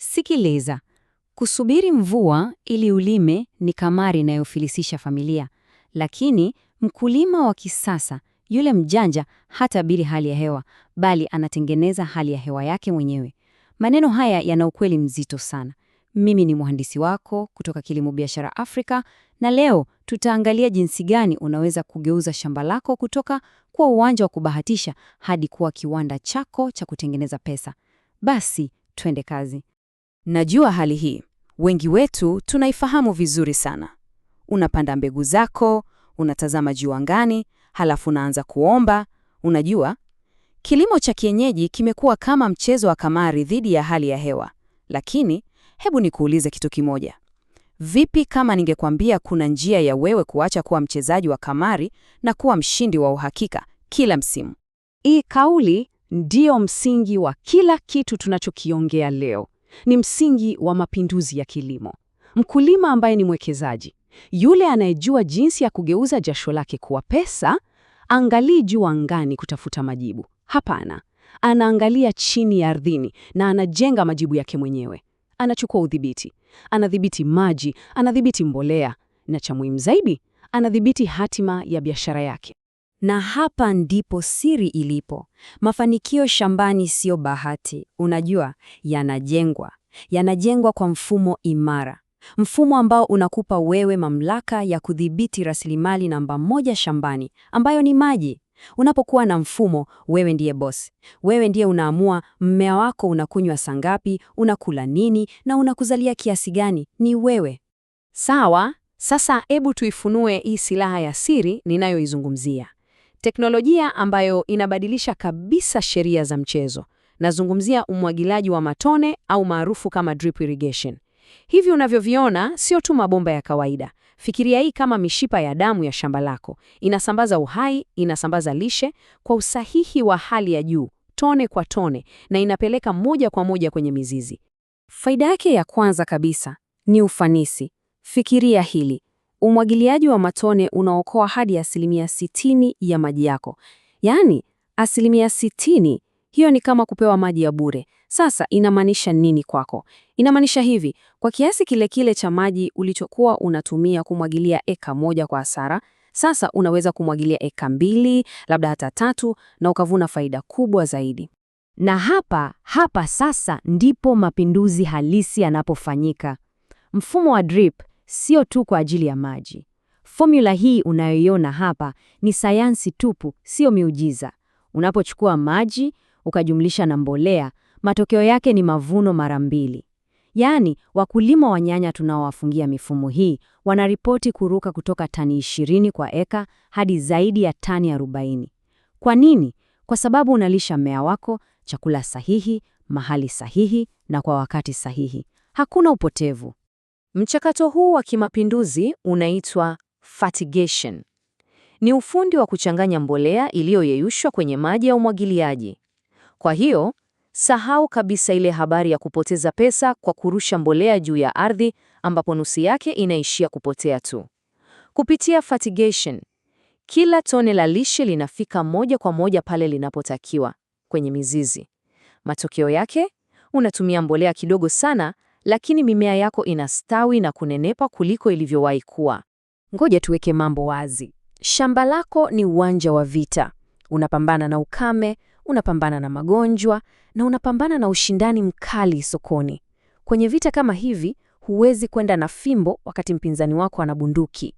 Sikiliza, kusubiri mvua ili ulime ni kamari inayofilisisha familia, lakini mkulima wa kisasa, yule mjanja, hatabiri hali ya hewa, bali anatengeneza hali ya hewa yake mwenyewe. Maneno haya yana ukweli mzito sana. Mimi ni mhandisi wako kutoka Kilimo Biashara Afrika, na leo tutaangalia jinsi gani unaweza kugeuza shamba lako kutoka kuwa uwanja wa kubahatisha hadi kuwa kiwanda chako cha kutengeneza pesa. Basi, twende kazi. Najua hali hii, wengi wetu tunaifahamu vizuri sana. Unapanda mbegu zako, unatazama juu angani, halafu unaanza kuomba. Unajua, kilimo cha kienyeji kimekuwa kama mchezo wa kamari dhidi ya hali ya hewa. Lakini, hebu nikuulize kitu kimoja. Vipi kama ningekwambia kuna njia ya wewe kuacha kuwa mchezaji wa kamari na kuwa mshindi wa uhakika kila msimu? Hii kauli ndio msingi wa kila kitu tunachokiongea leo. Ni msingi wa mapinduzi ya kilimo. Mkulima ambaye ni mwekezaji, yule anayejua jinsi ya kugeuza jasho lake kuwa pesa, angalii juu angani kutafuta majibu. Hapana, anaangalia chini ya ardhini na anajenga majibu yake mwenyewe. Anachukua udhibiti, anadhibiti maji, anadhibiti mbolea, na cha muhimu zaidi, anadhibiti hatima ya biashara yake. Na hapa ndipo siri ilipo. Mafanikio shambani sio bahati. Unajua, yanajengwa kwa mfumo imara. Mfumo ambao unakupa wewe mamlaka ya kudhibiti rasilimali namba moja shambani, ambayo ni maji. Unapokuwa na mfumo, wewe ndiye boss. Wewe ndiye unaamua mmea wako unakunywa saa ngapi, unakula nini na unakuzalia kiasi gani. Ni wewe. Sawa, sasa hebu tuifunue hii silaha ya siri ninayoizungumzia. Teknolojia ambayo inabadilisha kabisa sheria za mchezo. Nazungumzia umwagiliaji wa matone au maarufu kama drip irrigation. Hivi unavyoviona sio tu mabomba ya kawaida. Fikiria hii kama mishipa ya damu ya shamba lako. Inasambaza uhai, inasambaza lishe kwa usahihi wa hali ya juu, tone kwa tone, na inapeleka moja kwa moja kwenye mizizi. Faida yake ya kwanza kabisa ni ufanisi. Fikiria hili. Umwagiliaji wa matone unaokoa hadi 60% ya maji yako. Yaani, 60%, hiyo ni kama kupewa maji ya bure. Sasa inamaanisha nini kwako? Inamaanisha hivi, kwa kiasi kile kile cha maji ulichokuwa unatumia kumwagilia eka moja kwa hasara, sasa unaweza kumwagilia eka 2, labda hata 3, na ukavuna faida kubwa zaidi. Na hapa sasa ndipo mapinduzi halisi yanapofanyika. Mfumo wa drip sio tu kwa ajili ya maji. Formula hii unayoiona hapa ni sayansi tupu, sio miujiza. Unapochukua maji ukajumlisha na mbolea, matokeo yake ni mavuno mara 2. Yaani, wakulima wa nyanya tunaowafungia mifumo hii wanaripoti kuruka kutoka tani 20 kwa eka hadi zaidi ya tani 40. Kwa nini? Kwa sababu unalisha mmea wako chakula sahihi, mahali sahihi na kwa wakati sahihi. Hakuna upotevu. Mchakato huu wa kimapinduzi unaitwa fertigation. Ni ufundi wa kuchanganya mbolea iliyoyeyushwa kwenye maji ya umwagiliaji. Kwa hiyo, sahau kabisa ile habari ya kupoteza pesa kwa kurusha mbolea juu ya ardhi ambapo nusu yake inaishia kupotea tu. Kupitia fertigation, kila tone la lishe linafika moja kwa moja pale linapotakiwa, kwenye mizizi. Matokeo yake, unatumia mbolea kidogo sana, lakini mimea yako inastawi na kunenepa kuliko ilivyowahi kuwa. Ngoja tuweke mambo wazi. Shamba lako ni uwanja wa vita. Unapambana na ukame, unapambana na magonjwa, na unapambana na ushindani mkali sokoni. Kwenye vita kama hivi, huwezi kwenda na fimbo wakati mpinzani wako ana bunduki.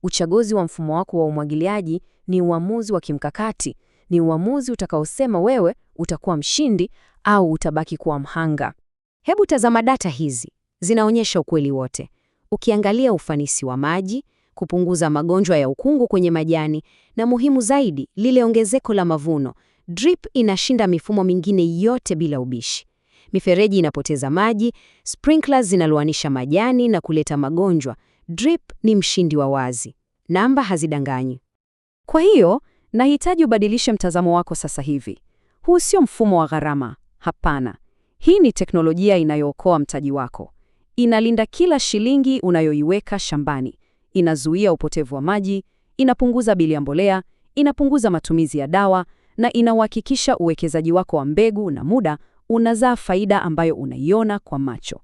Uchaguzi wa mfumo wako wa umwagiliaji ni uamuzi wa kimkakati. Ni uamuzi utakaosema wewe utakuwa mshindi au utabaki kuwa mhanga. Hebu tazama data hizi. Zinaonyesha ukweli wote. Ukiangalia ufanisi wa maji, kupunguza magonjwa ya ukungu kwenye majani, na muhimu zaidi, lile ongezeko la mavuno, drip inashinda mifumo mingine yote bila ubishi. Mifereji inapoteza maji, sprinklers zinaloanisha majani na kuleta magonjwa. Drip ni mshindi wa wazi. Namba hazidanganyi. Kwa hiyo, nahitaji ubadilishe mtazamo wako sasa hivi. Huu sio mfumo wa gharama. Hapana. Hii ni teknolojia inayookoa mtaji wako. Inalinda kila shilingi unayoiweka shambani. Inazuia upotevu wa maji, inapunguza bili ya mbolea, inapunguza matumizi ya dawa, na inauhakikisha uwekezaji wako wa mbegu na muda unazaa faida ambayo unaiona kwa macho.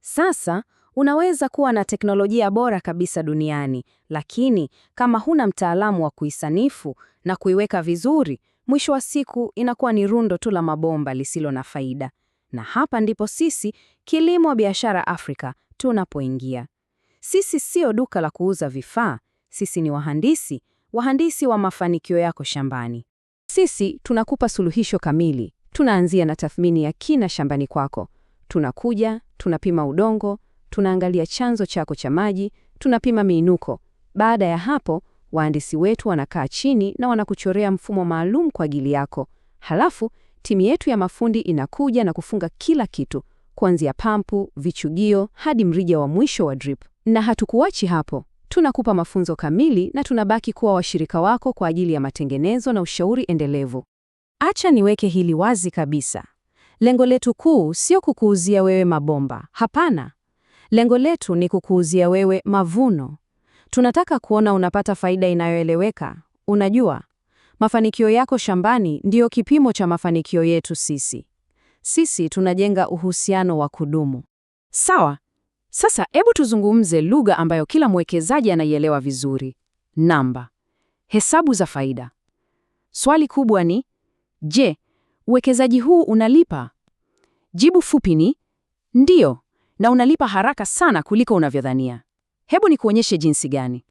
Sasa unaweza kuwa na teknolojia bora kabisa duniani, lakini kama huna mtaalamu wa kuisanifu na kuiweka vizuri, mwisho wa siku inakuwa ni rundo tu la mabomba lisilo na faida. Na hapa ndipo sisi Kilimo Biashara Afrika tunapoingia. Sisi sio duka la kuuza vifaa, sisi ni wahandisi wa mafanikio yako shambani. Sisi tunakupa suluhisho kamili. Tunaanzia na tathmini ya kina shambani kwako. Tunakuja, tunapima udongo, tunaangalia chanzo chako cha maji, tunapima miinuko. Baada ya hapo, wahandisi wetu wanakaa chini na wanakuchorea mfumo maalum kwa ajili yako. Halafu, timu yetu ya mafundi inakuja na kufunga kila kitu, kuanzia pampu, vichugio, hadi mrija wa mwisho wa drip. Na hatukuachi hapo. Tunakupa mafunzo kamili na tunabaki kuwa washirika wako kwa ajili ya matengenezo na ushauri endelevu. Acha niweke hili wazi kabisa. Lengo letu kuu sio kukuuzia wewe mabomba. Hapana. Lengo letu ni kukuuzia wewe mavuno. Tunataka kuona unapata faida inayoeleweka. Unajua, mafanikio yako shambani ndiyo kipimo cha mafanikio yetu sisi. Sisi tunajenga uhusiano wa kudumu. Sawa. Sasa hebu tuzungumze lugha ambayo kila mwekezaji anaielewa vizuri. Namba. Hesabu za faida. Swali kubwa ni, je, uwekezaji huu unalipa? Jibu fupi ni ndiyo, na unalipa haraka sana kuliko unavyodhania. Hebu nikuonyeshe jinsi gani.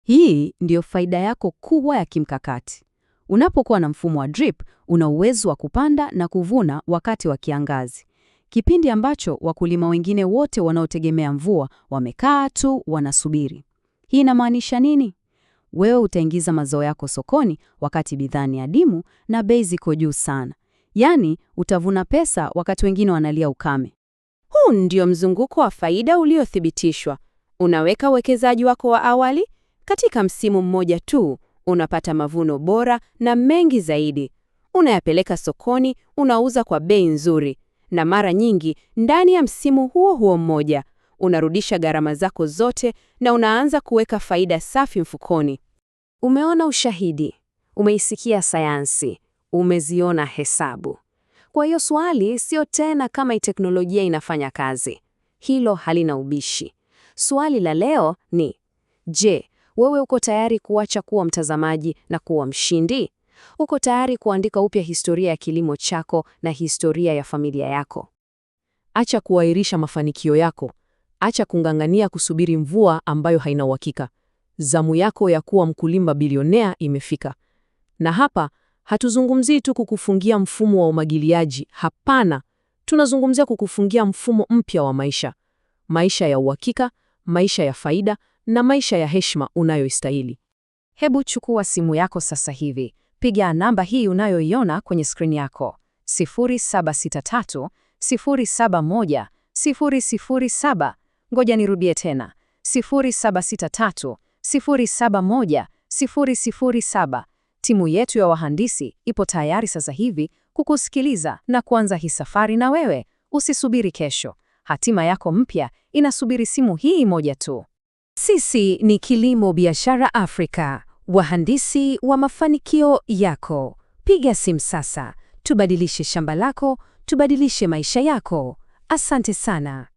Hii ndiyo faida yako kubwa ya kimkakati. Unapokuwa na mfumo wa drip, una uwezo wa kupanda na kuvuna wakati wa kiangazi, kipindi ambacho wakulima wengine wote wanaotegemea mvua wamekaa tu wanasubiri. Hii inamaanisha nini? Wewe utaingiza mazao yako sokoni wakati bidhaa ni adimu na bei ziko juu sana. Yaani, utavuna pesa wakati wengine wanalia ukame. Huu ndio mzunguko wa faida uliothibitishwa. Unaweka uwekezaji wako wa awali, katika msimu mmoja tu unapata mavuno bora na mengi zaidi. Unayapeleka sokoni, unauza kwa bei nzuri, na mara nyingi ndani ya msimu huo huo mmoja unarudisha gharama zako zote na unaanza kuweka faida safi mfukoni. Umeona ushahidi, umeisikia sayansi, umeziona hesabu. Kwa hiyo swali sio tena kama teknolojia inafanya kazi. Hilo halina ubishi. Swali la leo ni, je, wewe uko tayari kuacha kuwa mtazamaji na kuwa mshindi? Uko tayari kuandika upya historia ya kilimo chako na historia ya familia yako? Acha kuahirisha mafanikio yako. Acha kung'ang'ania kusubiri mvua ambayo haina uhakika. Zamu yako ya kuwa mkulima bilionea imefika. Na hapa hatuzungumzii tu kukufungia mfumo wa umwagiliaji. Hapana, tunazungumzia kukufungia mfumo mpya wa maisha. Maisha ya uhakika, maisha ya faida na maisha ya heshima unayoistahili. Hebu chukua simu yako sasa hivi. Piga namba hii unayoiona kwenye skrini yako. 0763 071 007. Ngoja nirudie tena. 0763 071 007. Timu yetu ya wahandisi ipo tayari sasa hivi kukusikiliza na kuanza hii safari na wewe. Usisubiri kesho. Hatima yako mpya inasubiri simu hii moja tu. Sisi ni Kilimo Biashara Afrika, wahandisi wa mafanikio yako. Piga simu sasa, tubadilishe shamba lako, tubadilishe maisha yako. Asante sana.